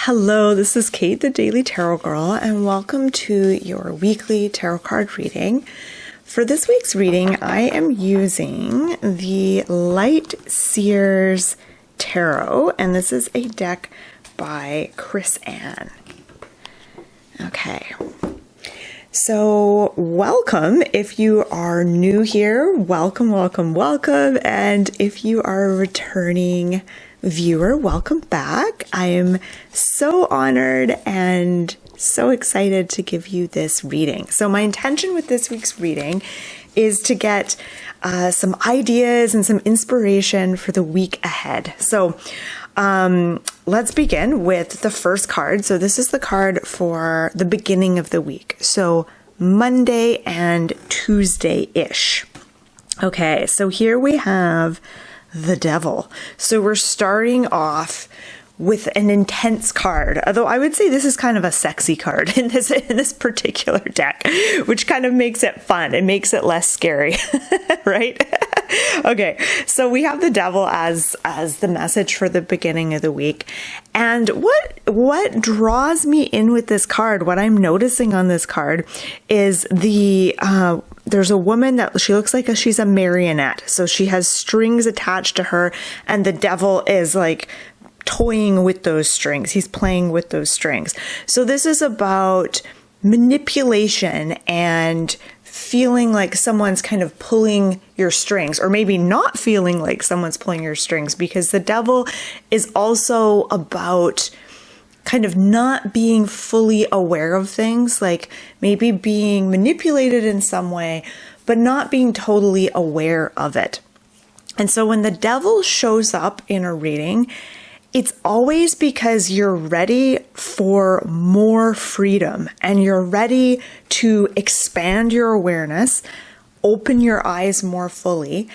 Hello, this is Kate, the Daily Tarot Girl, and welcome to your weekly tarot card reading. For this week's reading, I am using the Light Seers Tarot, and this is a deck by Chris Ann. Okay, so welcome. If you are new here, welcome, and if you are a returning viewer, welcome back. I am so honored and so excited to give you this reading. So my intention with this week's reading is to get some ideas and some inspiration for the week ahead. So let's begin with the first card. So this is the card for the beginning of the week. So Monday and Tuesday-ish. Okay, so here we have the Devil. So we're starting off with an intense card, although I would say this is kind of a sexy card in this particular deck, which kind of makes it fun. It makes it less scary, right? Okay, so we have the Devil as the message for the beginning of the week. And what draws me in with this card, what I'm noticing on this card is there's a woman that she looks like she's a marionette. So she has strings attached to her, and the Devil is like toying with those strings. He's playing with those strings. So this is about manipulation and feeling like someone's kind of pulling your strings, or maybe not feeling like someone's pulling your strings, because the Devil is also about kind of not being fully aware of things, like maybe being manipulated in some way, but not being totally aware of it. And so when the Devil shows up in a reading, it's always because you're ready for more freedom and you're ready to expand your awareness, open your eyes more fully,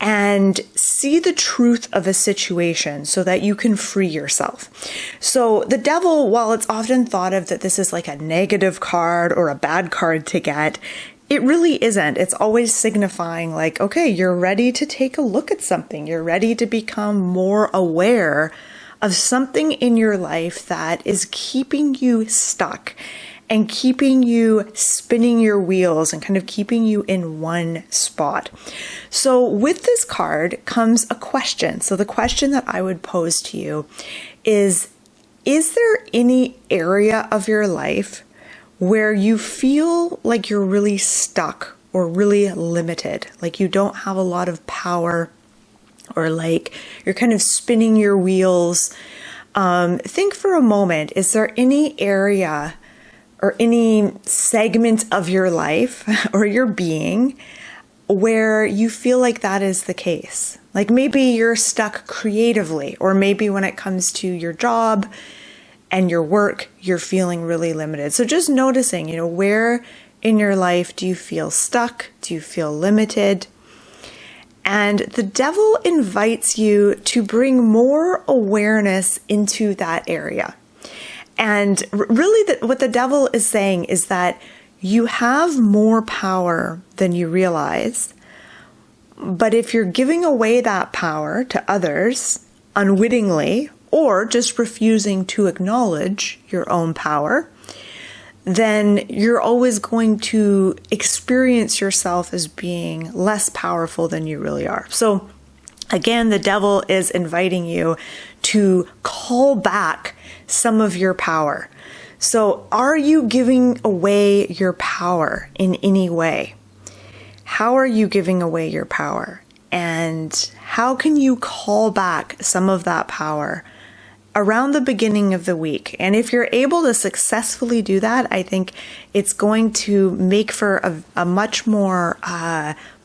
and see the truth of a situation so that you can free yourself. So the Devil, while it's often thought of that this is like a negative card or a bad card to get, it really isn't. It's always signifying like, okay, you're ready to take a look at something. You're ready to become more aware of something in your life that is keeping you stuck and keeping you spinning your wheels and kind of keeping you in one spot. So with this card comes a question. So the question that I would pose to you is there any area of your life where you feel like you're really stuck or really limited, like you don't have a lot of power, or like you're kind of spinning your wheels? Think for a moment, is there any area or any segment of your life or your being where you feel like that is the case? Like maybe you're stuck creatively, or maybe when it comes to your job and your work, you're feeling really limited. So just noticing, where in your life do you feel stuck? Do you feel limited? And the Devil invites you to bring more awareness into that area. And really what the Devil is saying is that you have more power than you realize. But if you're giving away that power to others unwittingly, or just refusing to acknowledge your own power, then you're always going to experience yourself as being less powerful than you really are. So again, the Devil is inviting you to call back some of your power. So are you giving away your power in any way? How are you giving away your power? And how can you call back some of that power around the beginning of the week? And if you're able to successfully do that, I think it's going to make for a much more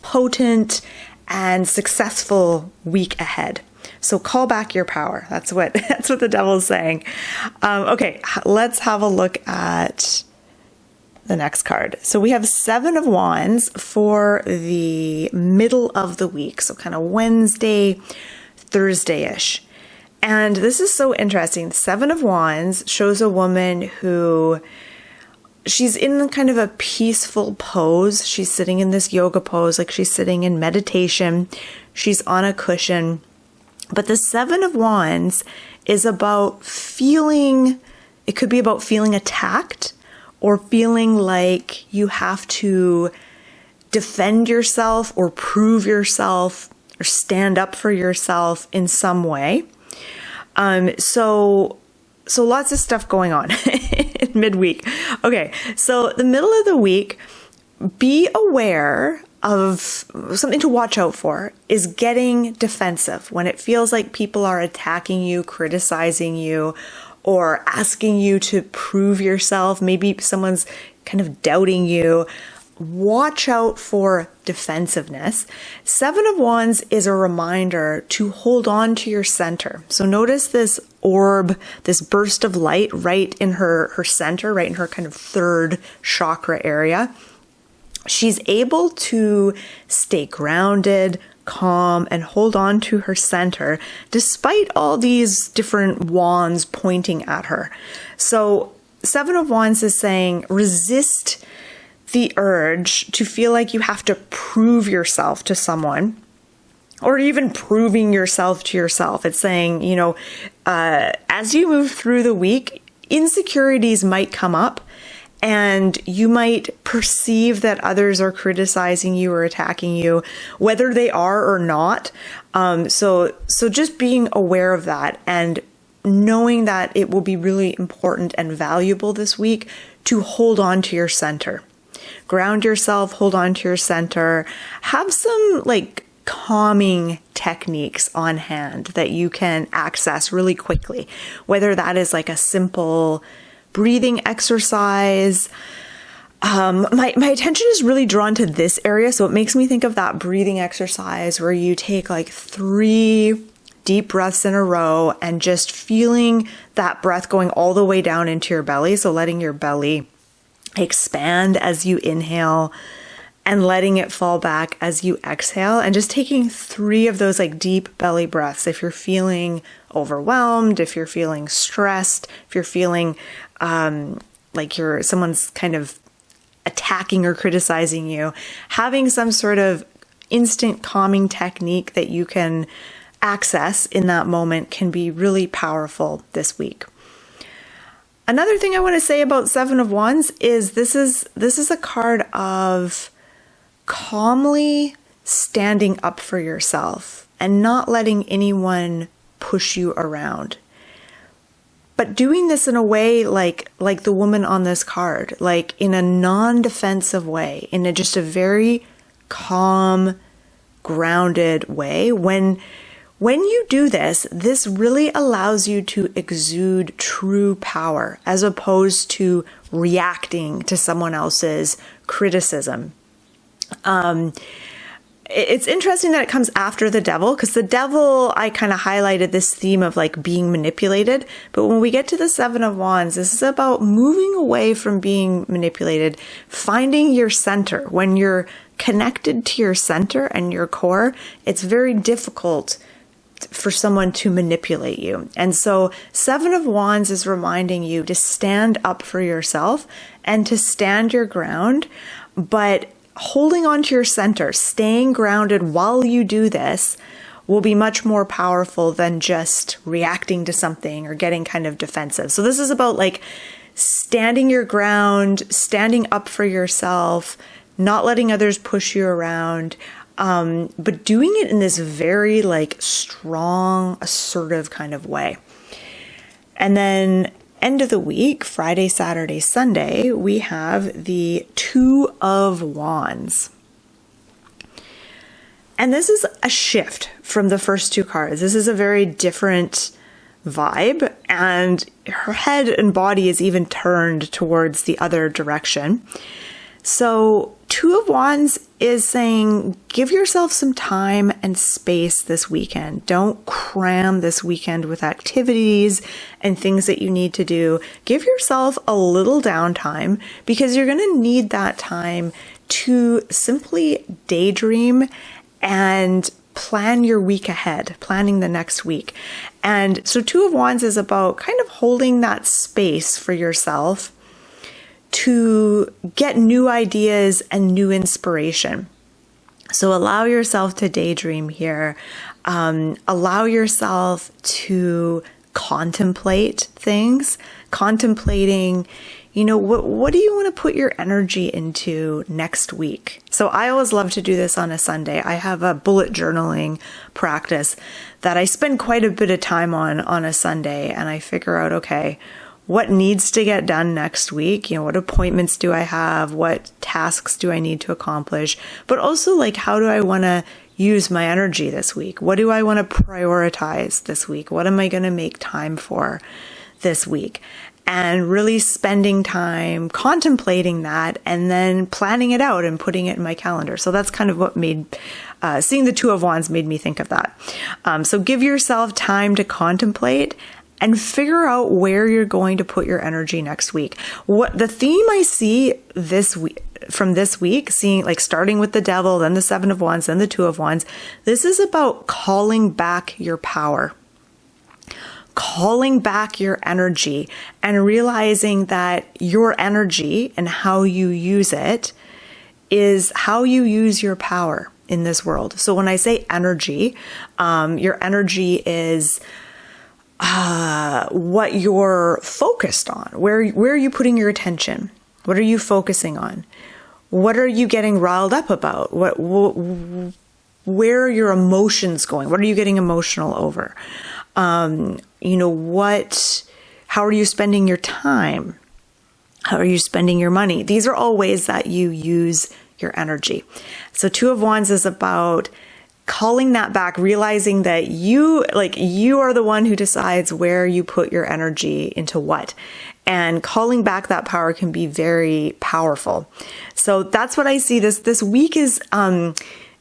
potent and successful week ahead. So call back your power. That's what the Devil's saying. Okay, let's have a look at the next card. So we have Seven of Wands for the middle of the week. So kind of Wednesday, Thursday-ish. And this is so interesting. Seven of Wands shows a woman who, she's in kind of a peaceful pose. She's sitting in this yoga pose, like she's sitting in meditation. She's on a cushion. But the Seven of Wands is about it could be about feeling attacked or feeling like you have to defend yourself or prove yourself or stand up for yourself in some way. So lots of stuff going on in midweek. Okay, so the middle of the week, be aware of something to watch out for is getting defensive when it feels like people are attacking you, criticizing you, or asking you to prove yourself. Maybe someone's kind of doubting you. Watch out for defensiveness. 7 of Wands is a reminder to hold on to your center. So notice this orb, this burst of light right in her center, right in her kind of third chakra area. She's able to stay grounded, calm, and hold on to her center despite all these different wands pointing at her. So 7 of Wands is saying resist the urge to feel like you have to prove yourself to someone, or even proving yourself to yourself. It's saying, as you move through the week, insecurities might come up and you might perceive that others are criticizing you or attacking you, whether they are or not. So just being aware of that and knowing that it will be really important and valuable this week to hold on to your center. Ground yourself, hold on to your center, have some calming techniques on hand that you can access really quickly, whether that is a simple breathing exercise. My attention is really drawn to this area, so it makes me think of that breathing exercise where you take 3 deep breaths in a row and just feeling that breath going all the way down into your belly, so letting your belly expand as you inhale and letting it fall back as you exhale, and just taking 3 of those deep belly breaths. If you're feeling overwhelmed, if you're feeling stressed, if you're feeling someone's kind of attacking or criticizing you, having some sort of instant calming technique that you can access in that moment can be really powerful this week. Another thing I want to say about 7 of Wands is this is a card of calmly standing up for yourself and not letting anyone push you around. But doing this in a way like the woman on this card, in a non-defensive way, in just a very calm, grounded way. When you do this, this really allows you to exude true power as opposed to reacting to someone else's criticism. It's interesting that it comes after the devil, because the devil, I kind of highlighted this theme of being manipulated. But when we get to the 7 of Wands, this is about moving away from being manipulated, finding your center. When you're connected to your center and your core, it's very difficult for someone to manipulate you. And so 7 of Wands is reminding you to stand up for yourself and to stand your ground, but holding on to your center, staying grounded while you do this will be much more powerful than just reacting to something or getting kind of defensive. So this is about standing your ground, standing up for yourself, not letting others push you around, but doing it in this very strong, assertive kind of way. And then end of the week, Friday, Saturday, Sunday, we have the 2 of Wands. And this is a shift from the first 2 cards. This is a very different vibe, and her head and body is even turned towards the other direction. So 2 of Wands is saying, give yourself some time and space this weekend. Don't cram this weekend with activities and things that you need to do. Give yourself a little downtime, because you're going to need that time to simply daydream and plan your week ahead, planning the next week. And so 2 of Wands is about kind of holding that space for yourself to get new ideas and new inspiration. So allow yourself to daydream here. Allow yourself to contemplate things, contemplating, what do you want to put your energy into next week? So I always love to do this on a Sunday. I have a bullet journaling practice that I spend quite a bit of time on a Sunday, and I figure out, okay, what needs to get done next week? What appointments do I have? What tasks do I need to accomplish? But also, like, how do I want to use my energy this week? What do I want to prioritize this week? What am I going to make time for this week? And really spending time contemplating that and then planning it out and putting it in my calendar. So that's kind of what made, seeing the Two of Wands made me think of that. So give yourself time to contemplate and figure out where you're going to put your energy next week. What the theme I see this week, from this week, seeing like starting with the Devil, then the Seven of Wands, then the Two of Wands, this is about calling back your power, calling back your energy, and realizing that your energy and how you use it is how you use your power in this world. So when I say energy, your energy is what you're focused on. Where are you putting your attention? What are you focusing on? What are you getting riled up about? Where are your emotions going? What are you getting emotional over? How are you spending your time? How are you spending your money? These are all ways that you use your energy. So Two of Wands is about calling that back, realizing that you are the one who decides where you put your energy into what. And calling back that power can be very powerful. So that's what I see. This week is,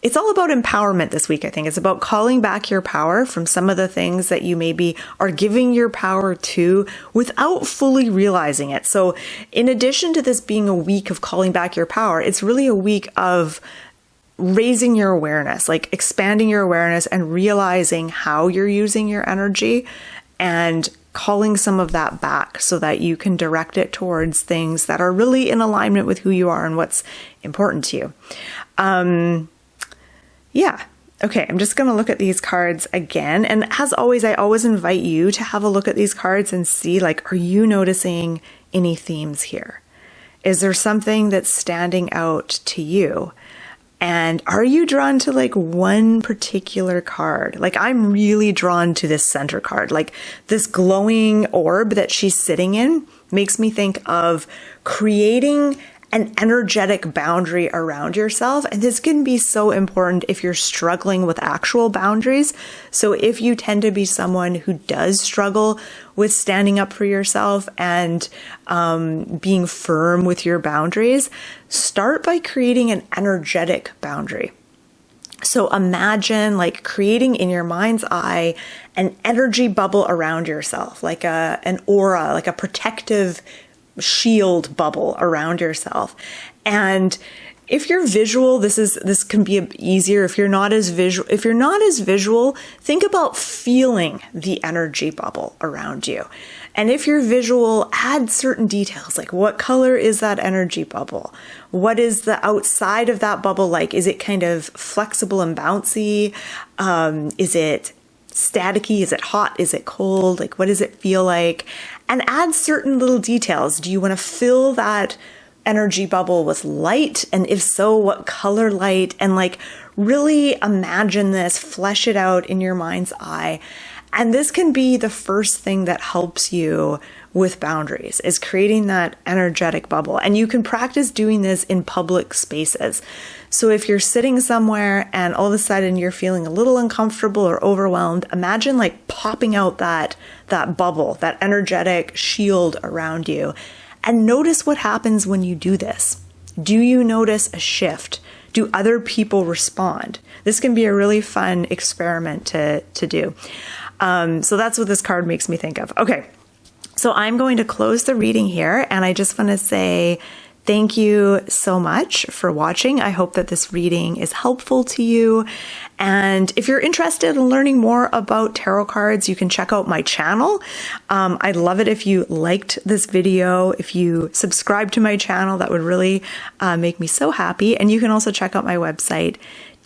it's all about empowerment this week, I think. It's about calling back your power from some of the things that you maybe are giving your power to without fully realizing it. So in addition to this being a week of calling back your power, it's really a week of raising your awareness, like expanding your awareness and realizing how you're using your energy and calling some of that back so that you can direct it towards things that are really in alignment with who you are and what's important to you. Yeah. Okay. I'm just going to look at these cards again. And as always, I always invite you to have a look at these cards and see, like, are you noticing any themes here? Is there something that's standing out to you? And are you drawn to like one particular card? Like I'm really drawn to this center card, like this glowing orb that she's sitting in makes me think of creating an energetic boundary around yourself. And this can be so important if you're struggling with actual boundaries. So if you tend to be someone who does struggle with standing up for yourself and being firm with your boundaries, start by creating an energetic boundary. So imagine like creating in your mind's eye an energy bubble around yourself, like an aura, like a protective shield bubble around yourself. And if you're visual, this can be easier. If you're not as visual, think about feeling the energy bubble around you. And if you're visual, add certain details, like what color is that energy bubble? What is the outside of that bubble like? Is it kind of flexible and bouncy? Is it staticky? Is it hot? Is it cold? Like, what does it feel like? And add certain little details. Do you want to fill that energy bubble with light? And if so, what color light? And like really imagine this, flesh it out in your mind's eye. And this can be the first thing that helps you with boundaries, is creating that energetic bubble. And you can practice doing this in public spaces. So if you're sitting somewhere and all of a sudden you're feeling a little uncomfortable or overwhelmed, imagine like popping out that bubble, that energetic shield around you. And notice what happens when you do this. Do you notice a shift? Do other people respond? This can be a really fun experiment to do. So that's what this card makes me think of. Okay, so I'm going to close the reading here, and I just want to say thank you so much for watching. I hope that this reading is helpful to you. And if you're interested in learning more about tarot cards, you can check out my channel. I'd love it if you liked this video. If you subscribe to my channel, that would really make me so happy. And you can also check out my website,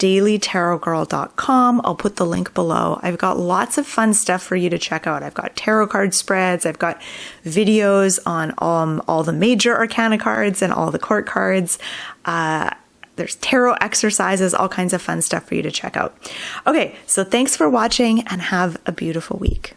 dailytarotgirl.com. I'll put the link below. I've got lots of fun stuff for you to check out. I've got tarot card spreads. I've got videos on all the major arcana cards and all the court cards. There's tarot exercises, all kinds of fun stuff for you to check out. Okay, so thanks for watching and have a beautiful week.